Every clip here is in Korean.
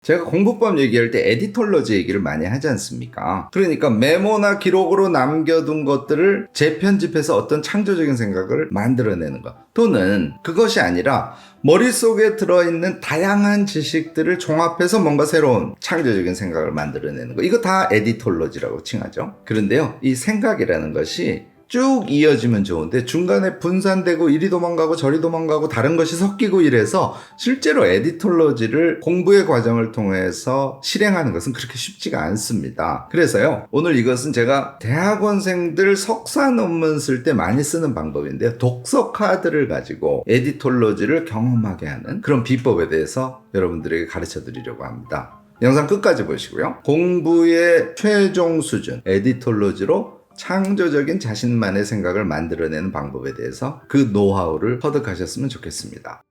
제가 공부법 얘기할 때 에디톨러지 얘기를 많이 하지 않습니까? 그러니까 메모나 기록으로 남겨둔 것들을 재편집해서 어떤 창조적인 생각을 만들어내는 것, 또는 그것이 아니라 머릿속에 들어있는 다양한 지식들을 종합해서 뭔가 새로운 창조적인 생각을 만들어내는 것, 이거 다 에디톨러지라고 칭하죠. 그런데요, 이 생각이라는 것이 쭉 이어지면 좋은데 중간에 분산되고 이리 도망가고 저리 도망가고 다른 것이 섞이고 이래서 실제로 에디톨러지를 공부의 과정을 통해서 실행하는 것은 그렇게 쉽지가 않습니다. 그래서요, 오늘 이것은 제가 대학원생들 석사 논문 쓸 때 많이 쓰는 방법인데요, 독서 카드를 가지고 에디톨러지를 경험하게 하는 그런 비법에 대해서 여러분들에게 가르쳐 드리려고 합니다. 영상 끝까지 보시고요, 공부의 최종 수준 에디톨러지로 창조적인 자신만의 생각을 만들어내는 방법에 대해서 그 노하우를 터득하셨으면 좋겠습니다.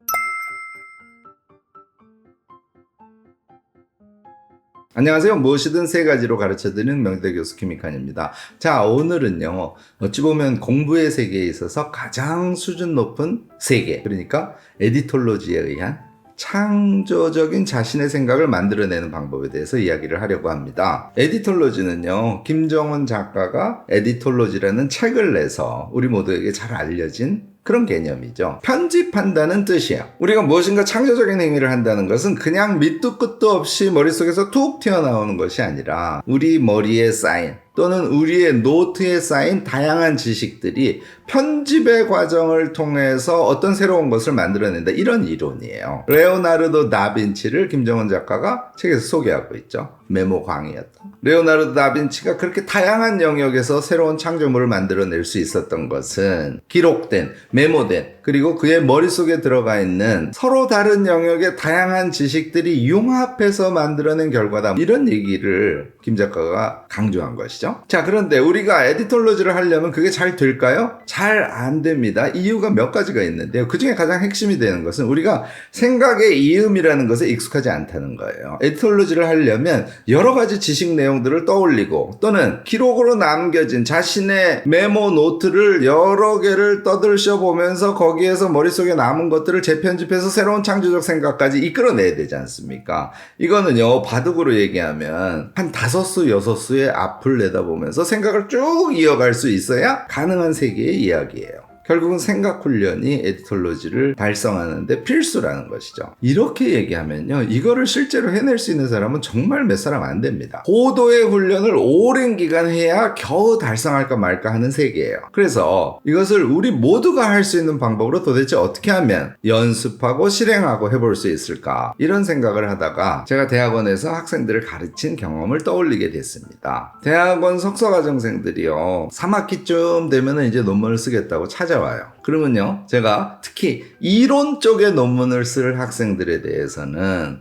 안녕하세요. 무엇이든 세 가지로 가르쳐드리는 명지대 교수 김익환입니다. 자, 오늘은요, 어찌 보면 공부의 세계에 있어서 가장 수준 높은 세계, 그러니까 에디톨러지에 의한 창조적인 자신의 생각을 만들어내는 방법에 대해서 이야기를 하려고 합니다. 에디톨러지는요, 김정은 작가가 에디톨러지라는 책을 내서 우리 모두에게 잘 알려진 그런 개념이죠. 편집한다는 뜻이에요. 우리가 무엇인가 창조적인 행위를 한다는 것은 그냥 밑도 끝도 없이 머릿속에서 툭 튀어나오는 것이 아니라 우리 머리에 쌓인, 또는 우리의 노트에 쌓인 다양한 지식들이 편집의 과정을 통해서 어떤 새로운 것을 만들어낸다, 이런 이론이에요. 레오나르도 다빈치를 김정은 작가가 책에서 소개하고 있죠. 메모광이었다. 레오나르도 다빈치가 그렇게 다양한 영역에서 새로운 창조물을 만들어낼 수 있었던 것은 기록된, 메모된, 그리고 그의 머릿속에 들어가 있는 서로 다른 영역의 다양한 지식들이 융합해서 만들어낸 결과다, 이런 얘기를 김 작가가 강조한 것이죠. 자, 그런데 우리가 에디톨러지를 하려면 그게 잘 될까요? 잘 안 됩니다. 이유가 몇 가지가 있는데요, 그 중에 가장 핵심이 되는 것은 우리가 생각의 이음이라는 것에 익숙하지 않다는 거예요. 에디톨러지를 하려면 여러 가지 지식 내용들을 떠올리고, 또는 기록으로 남겨진 자신의 메모 노트를 여러 개를 떠들셔 보면서 거기에서 머릿속에 남은 것들을 재편집해서 새로운 창조적 생각까지 이끌어내야 되지 않습니까? 이거는요, 바둑으로 얘기하면 한 5수, 6수의 앞을 내다보면서 생각을 쭉 이어갈 수 있어야 가능한 세계의 이야기예요. 결국은 생각 훈련이 에디톨러지를 달성하는데 필수라는 것이죠. 이렇게 얘기하면요, 이거를 실제로 해낼 수 있는 사람은 정말 몇 사람 안 됩니다. 고도의 훈련을 오랜 기간 해야 겨우 달성할까 말까 하는 세계예요. 그래서 이것을 우리 모두가 할 수 있는 방법으로 도대체 어떻게 하면 연습하고 실행하고 해볼 수 있을까, 이런 생각을 하다가 제가 대학원에서 학생들을 가르친 경험을 떠올리게 됐습니다. 대학원 석사과정생들이요, 3학기쯤 되면 이제 논문을 쓰겠다고 찾아와요. 그러면요, 제가 특히 이론 쪽의 논문을 쓸 학생들에 대해서는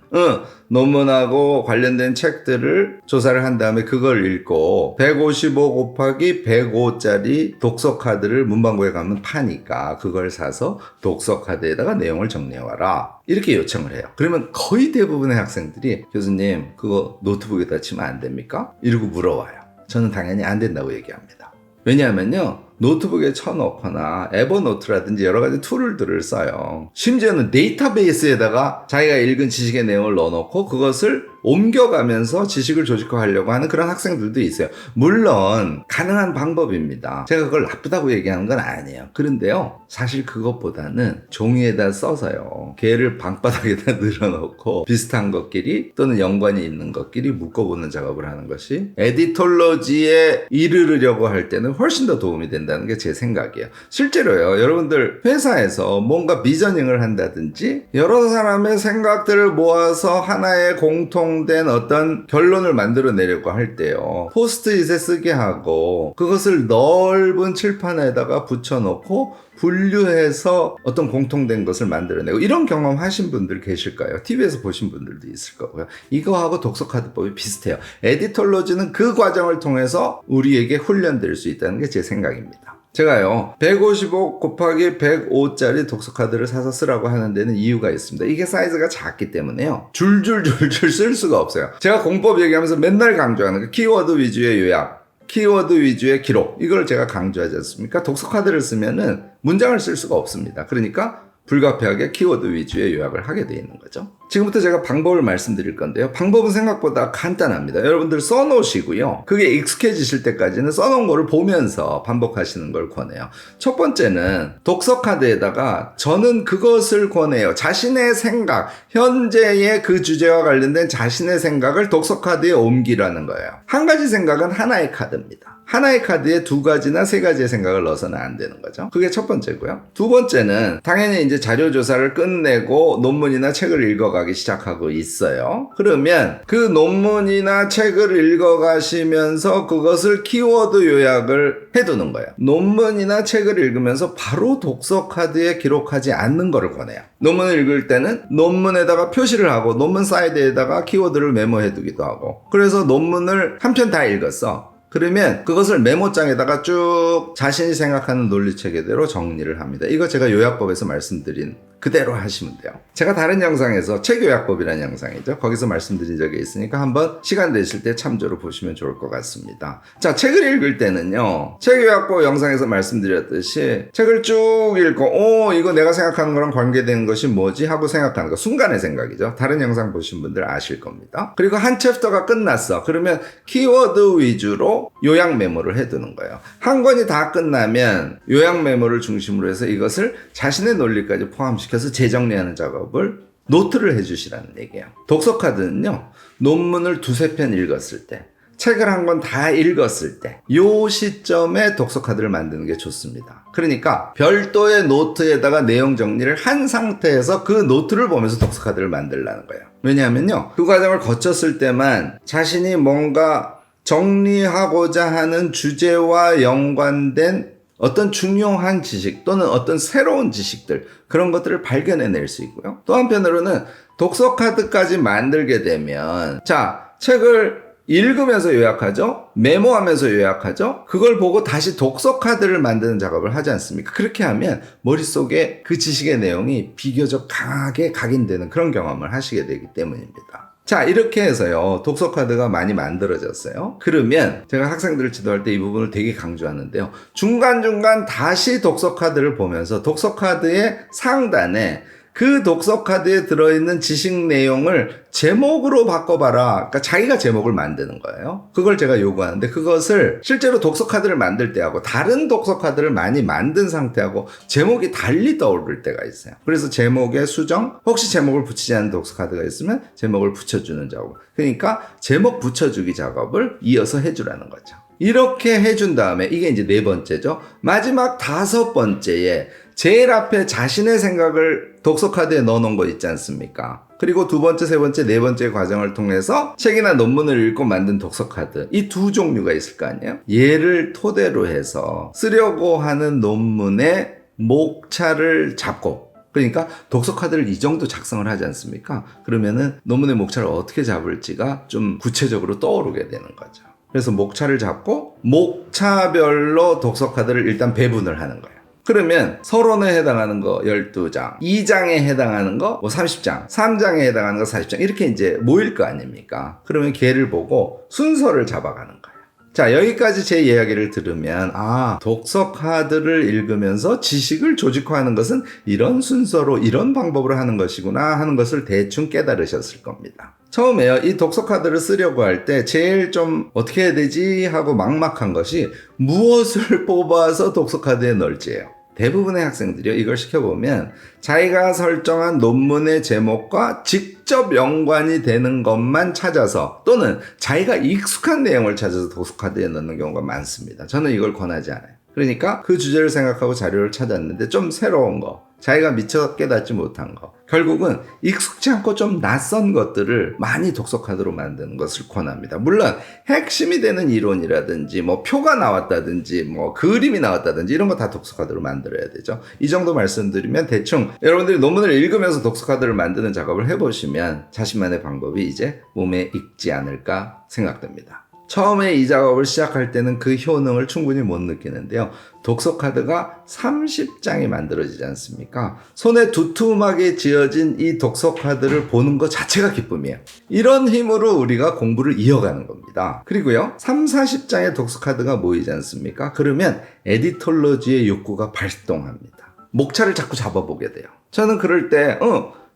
논문하고 관련된 책들을 조사를 한 다음에 그걸 읽고 155 곱하기 105짜리 독서 카드를 문방구에 가면 파니까 그걸 사서 독서 카드에다가 내용을 정리해와라, 이렇게 요청을 해요. 그러면 거의 대부분의 학생들이 교수님, 그거 노트북에다 치면 안 됩니까? 이러고 물어와요. 저는 당연히 안 된다고 얘기합니다. 왜냐하면요, 노트북에 쳐놓거나 에버노트라든지 여러 가지 툴들을 써요. 심지어는 데이터베이스에다가 자기가 읽은 지식의 내용을 넣어놓고 그것을 옮겨가면서 지식을 조직화하려고 하는 그런 학생들도 있어요. 물론 가능한 방법입니다. 제가 그걸 나쁘다고 얘기하는 건 아니에요. 그런데요, 사실 그것보다는 종이에다 써서요, 개를 방바닥에다 늘어놓고 비슷한 것끼리 또는 연관이 있는 것끼리 묶어보는 작업을 하는 것이 에디톨러지에 이르려고 할 때는 훨씬 더 도움이 된다는 게 제 생각이에요. 실제로요, 여러분들 회사에서 뭔가 비저닝을 한다든지 여러 사람의 생각들을 모아서 하나의 공통된 어떤 결론을 만들어내려고 할 때요, 포스트잇에 쓰게 하고 그것을 넓은 칠판에다가 붙여놓고 분류해서 어떤 공통된 것을 만들어내고, 이런 경험 하신 분들 계실까요? TV에서 보신 분들도 있을 거고요. 이거하고 독서카드법이 비슷해요. 에디톨러지는 그 과정을 통해서 우리에게 훈련될 수 있다는 게 제 생각입니다. 제가요, 155 곱하기 105짜리 독서카드를 사서 쓰라고 하는 데는 이유가 있습니다. 이게 사이즈가 작기 때문에요, 줄줄줄줄 쓸 수가 없어요. 제가 공법 얘기하면서 맨날 강조하는 게 키워드 위주의 요약, 키워드 위주의 기록, 이걸 제가 강조하지 않습니까? 독서카드를 쓰면은 문장을 쓸 수가 없습니다. 그러니까 불가피하게 키워드 위주의 요약을 하게 돼 있는 거죠. 지금부터 제가 방법을 말씀드릴 건데요. 방법은 생각보다 간단합니다. 여러분들 써놓으시고요. 그게 익숙해지실 때까지는 써놓은 거를 보면서 반복하시는 걸 권해요. 첫 번째는 독서 카드에다가 저는 그것을 권해요. 자신의 생각, 현재의 그 주제와 관련된 자신의 생각을 독서 카드에 옮기라는 거예요. 한 가지 생각은 하나의 카드입니다. 하나의 카드에 두 가지나 세 가지의 생각을 넣어서는 안 되는 거죠. 그게 첫 번째고요. 두 번째는 당연히 이제 자료 조사를 끝내고 논문이나 책을 읽어가기 시작하고 있어요. 그러면 그 논문이나 책을 읽어가시면서 그것을 키워드 요약을 해두는 거예요. 논문이나 책을 읽으면서 바로 독서 카드에 기록하지 않는 거를 권해요. 논문을 읽을 때는 논문에다가 표시를 하고 논문 사이드에다가 키워드를 메모해두기도 하고, 그래서 논문을 한 편 다 읽었어. 그러면 그것을 메모장에다가 쭉 자신이 생각하는 논리체계대로 정리를 합니다. 이거 제가 요약법에서 말씀드린 그대로 하시면 돼요. 제가 다른 영상에서 책 요약법이라는 영상이죠. 거기서 말씀드린 적이 있으니까 한번 시간 되실 때 참조로 보시면 좋을 것 같습니다. 자, 책을 읽을 때는요. 책 요약법 영상에서 말씀드렸듯이 책을 쭉 읽고 이거 내가 생각하는 거랑 관계되는 것이 뭐지? 하고 생각하는 거. 순간의 생각이죠. 다른 영상 보신 분들 아실 겁니다. 그리고 한 챕터가 끝났어. 그러면 키워드 위주로 요약 메모를 해두는 거예요. 한 권이 다 끝나면 요약 메모를 중심으로 해서 이것을 자신의 논리까지 포함시켜서 재정리하는 작업을 노트를 해주시라는 얘기예요. 독서 카드는요, 논문을 두세 편 읽었을 때, 책을 한 권 다 읽었을 때, 요 시점에 독서 카드를 만드는 게 좋습니다. 그러니까 별도의 노트에다가 내용 정리를 한 상태에서 그 노트를 보면서 독서 카드를 만들라는 거예요. 왜냐하면요, 그 과정을 거쳤을 때만 자신이 뭔가 정리하고자 하는 주제와 연관된 어떤 중요한 지식 또는 어떤 새로운 지식들, 그런 것들을 발견해낼 수 있고요. 또 한편으로는 독서 카드까지 만들게 되면, 자, 책을 읽으면서 요약하죠? 메모하면서 요약하죠? 그걸 보고 다시 독서 카드를 만드는 작업을 하지 않습니까? 그렇게 하면 머릿속에 그 지식의 내용이 비교적 강하게 각인되는 그런 경험을 하시게 되기 때문입니다. 자, 이렇게 해서요, 독서 카드가 많이 만들어졌어요. 그러면 제가 학생들을 지도할 때 이 부분을 되게 강조하는데요. 중간중간 다시 독서 카드를 보면서 독서 카드의 상단에 그 독서 카드에 들어있는 지식 내용을 제목으로 바꿔봐라. 그러니까 자기가 제목을 만드는 거예요. 그걸 제가 요구하는데, 그것을 실제로 독서 카드를 만들 때하고 다른 독서 카드를 많이 만든 상태하고 제목이 달리 떠오를 때가 있어요. 그래서 제목의 수정, 혹시 제목을 붙이지 않은 독서 카드가 있으면 제목을 붙여주는 작업. 그러니까 제목 붙여주기 작업을 이어서 해주라는 거죠. 이렇게 해준 다음에, 이게 이제 네 번째죠. 마지막 다섯 번째에 제일 앞에 자신의 생각을 독서 카드에 넣어놓은 거 있지 않습니까? 그리고 두 번째, 세 번째, 네 번째 과정을 통해서 책이나 논문을 읽고 만든 독서 카드, 이 두 종류가 있을 거 아니에요? 얘를 토대로 해서 쓰려고 하는 논문의 목차를 잡고, 그러니까 독서 카드를 이 정도 작성을 하지 않습니까? 그러면은 논문의 목차를 어떻게 잡을지가 좀 구체적으로 떠오르게 되는 거죠. 그래서 목차를 잡고 목차별로 독서 카드를 일단 배분을 하는 거예요. 그러면 서론에 해당하는 거 12장, 2장에 해당하는 거 30장, 3장에 해당하는 거 40장, 이렇게 이제 모일 거 아닙니까? 그러면 걔를 보고 순서를 잡아가는 거예요. 자, 여기까지 제 이야기를 들으면, 독서 카드를 읽으면서 지식을 조직화하는 것은 이런 순서로, 이런 방법으로 하는 것이구나 하는 것을 대충 깨달으셨을 겁니다. 처음에요, 이 독서 카드를 쓰려고 할 때 제일 좀 어떻게 해야 되지 하고 막막한 것이 무엇을 뽑아서 독서 카드에 넣을지예요. 대부분의 학생들이요, 이걸 시켜보면 자기가 설정한 논문의 제목과 직접 연관이 되는 것만 찾아서, 또는 자기가 익숙한 내용을 찾아서 독서 카드에 넣는 경우가 많습니다. 저는 이걸 권하지 않아요. 그러니까 그 주제를 생각하고 자료를 찾았는데 좀 새로운 거, 자기가 미처 깨닫지 못한 거, 결국은 익숙지 않고 좀 낯선 것들을 많이 독서 카드로 만드는 것을 권합니다. 물론 핵심이 되는 이론이라든지 뭐 표가 나왔다든지 뭐 그림이 나왔다든지 이런 거 다 독서 카드로 만들어야 되죠. 이 정도 말씀드리면 대충 여러분들이 논문을 읽으면서 독서 카드를 만드는 작업을 해보시면 자신만의 방법이 이제 몸에 익지 않을까 생각됩니다. 처음에 이 작업을 시작할 때는 그 효능을 충분히 못 느끼는데요. 독서 카드가 30장이 만들어지지 않습니까? 손에 두툼하게 지어진 이 독서 카드를 보는 것 자체가 기쁨이에요. 이런 힘으로 우리가 공부를 이어가는 겁니다. 그리고요, 30-40장의 독서 카드가 모이지 않습니까? 그러면 에디톨로지의 욕구가 발동합니다. 목차를 자꾸 잡아보게 돼요. 저는 그럴 때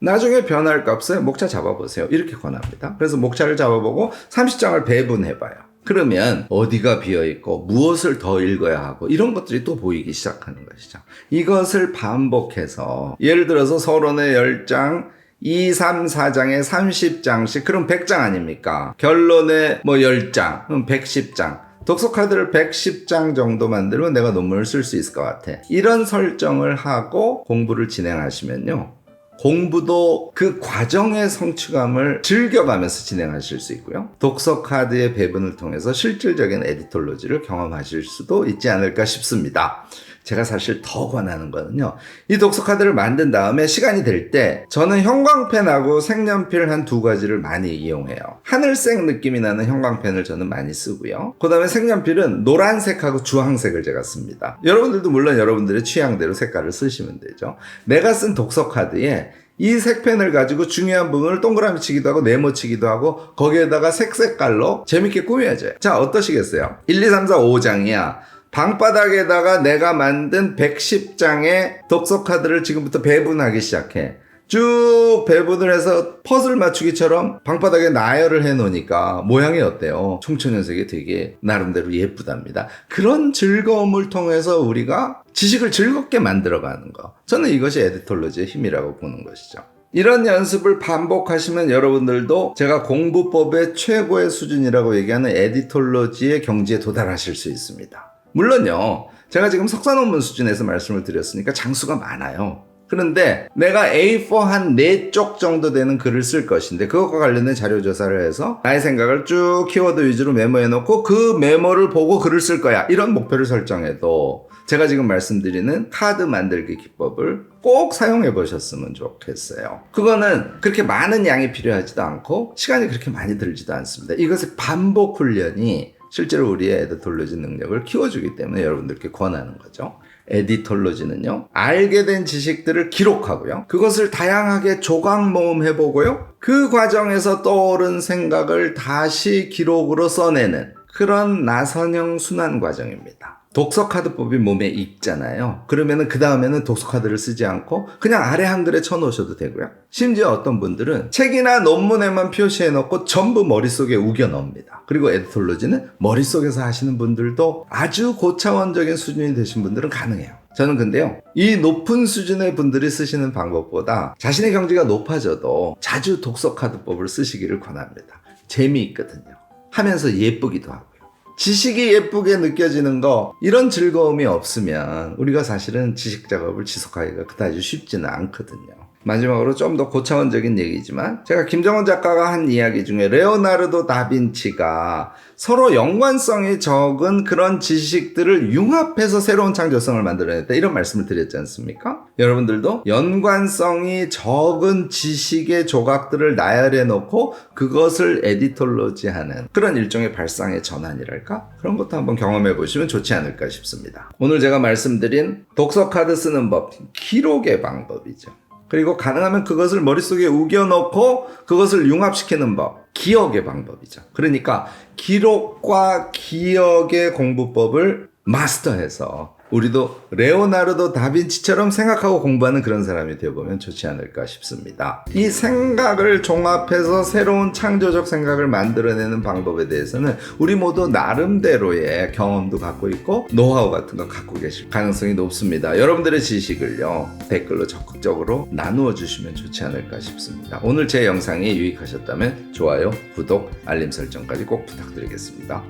나중에 변할 값에 목차 잡아보세요. 이렇게 권합니다. 그래서 목차를 잡아보고 30장을 배분해봐요. 그러면 어디가 비어있고 무엇을 더 읽어야 하고 이런 것들이 또 보이기 시작하는 것이죠. 이것을 반복해서 예를 들어서 서론의 10장 2, 3, 4장에 30장씩 그럼 100장 아닙니까? 결론에 뭐 10장 그럼 110장 독서 카드를 110장 정도 만들면 내가 논문을 쓸 수 있을 것 같아. 이런 설정을 하고 공부를 진행하시면요. 공부도 그 과정의 성취감을 즐겨가면서 진행하실 수 있고요. 독서 카드의 배분을 통해서 실질적인 에디톨로지를 경험하실 수도 있지 않을까 싶습니다. 제가 사실 더 권하는 거는요. 이 독서 카드를 만든 다음에 시간이 될 때 저는 형광펜하고 색연필 한 두 가지를 많이 이용해요. 하늘색 느낌이 나는 형광펜을 저는 많이 쓰고요. 그 다음에 색연필은 노란색하고 주황색을 제가 씁니다. 여러분들도 물론 여러분들의 취향대로 색깔을 쓰시면 되죠. 내가 쓴 독서 카드에 이 색펜을 가지고 중요한 부분을 동그라미 치기도 하고 네모 치기도 하고 거기에다가 색깔로 재밌게 꾸며줘요. 자, 어떠시겠어요? 1, 2, 3, 4, 5장이야. 방바닥에다가 내가 만든 110장의 독서 카드를 지금부터 배분하기 시작해. 쭉 배분을 해서 퍼즐 맞추기처럼 방바닥에 나열을 해놓으니까 모양이 어때요? 청천연색이 되게 나름대로 예쁘답니다. 그런 즐거움을 통해서 우리가 지식을 즐겁게 만들어가는 거. 저는 이것이 에디톨로지의 힘이라고 보는 것이죠. 이런 연습을 반복하시면 여러분들도 제가 공부법의 최고의 수준이라고 얘기하는 에디톨로지의 경지에 도달하실 수 있습니다. 물론요, 제가 지금 석사 논문 수준에서 말씀을 드렸으니까 장수가 많아요. 그런데 내가 A4 한 4쪽 정도 되는 글을 쓸 것인데 그것과 관련된 자료 조사를 해서 나의 생각을 쭉 키워드 위주로 메모해 놓고 그 메모를 보고 글을 쓸 거야. 이런 목표를 설정해도 제가 지금 말씀드리는 카드 만들기 기법을 꼭 사용해 보셨으면 좋겠어요. 그거는 그렇게 많은 양이 필요하지도 않고 시간이 그렇게 많이 들지도 않습니다. 이것의 반복 훈련이 실제로 우리의 에디톨로지 능력을 키워주기 때문에 여러분들께 권하는 거죠. 에디톨로지는요, 알게 된 지식들을 기록하고요, 그것을 다양하게 조각 모음해보고요, 그 과정에서 떠오른 생각을 다시 기록으로 써내는 그런 나선형 순환 과정입니다. 독서 카드법이 몸에 익잖아요. 그러면은 그 다음에는 독서 카드를 쓰지 않고 그냥 아래 한글에 쳐놓으셔도 되고요. 심지어 어떤 분들은 책이나 논문에만 표시해놓고 전부 머릿속에 우겨 넣습니다. 그리고 에디톨로지는 머릿속에서 하시는 분들도 아주 고차원적인 수준이 되신 분들은 가능해요. 저는 근데요, 이 높은 수준의 분들이 쓰시는 방법보다 자신의 경지가 높아져도 자주 독서 카드법을 쓰시기를 권합니다. 재미있거든요. 하면서 예쁘기도 하고. 지식이 예쁘게 느껴지는 거, 이런 즐거움이 없으면 우리가 사실은 지식 작업을 지속하기가 그다지 쉽지는 않거든요. 마지막으로 좀 더 고차원적인 얘기지만 제가 김정은 작가가 한 이야기 중에 레오나르도 다빈치가 서로 연관성이 적은 그런 지식들을 융합해서 새로운 창조성을 만들어냈다, 이런 말씀을 드렸지 않습니까? 여러분들도 연관성이 적은 지식의 조각들을 나열해 놓고 그것을 에디톨로지하는 그런 일종의 발상의 전환이랄까? 그런 것도 한번 경험해 보시면 좋지 않을까 싶습니다. 오늘 제가 말씀드린 독서 카드 쓰는 법, 기록의 방법이죠. 그리고 가능하면 그것을 머릿속에 우겨넣고 그것을 융합시키는 법, 기억의 방법이죠. 그러니까 기록과 기억의 공부법을 마스터해서 우리도 레오나르도 다빈치처럼 생각하고 공부하는 그런 사람이 되어보면 좋지 않을까 싶습니다. 이 생각을 종합해서 새로운 창조적 생각을 만들어내는 방법에 대해서는 우리 모두 나름대로의 경험도 갖고 있고 노하우 같은 거 갖고 계실 가능성이 높습니다. 여러분들의 지식을요, 댓글로 적극적으로 나누어 주시면 좋지 않을까 싶습니다. 오늘 제 영상이 유익하셨다면 좋아요, 구독, 알림 설정까지 꼭 부탁드리겠습니다.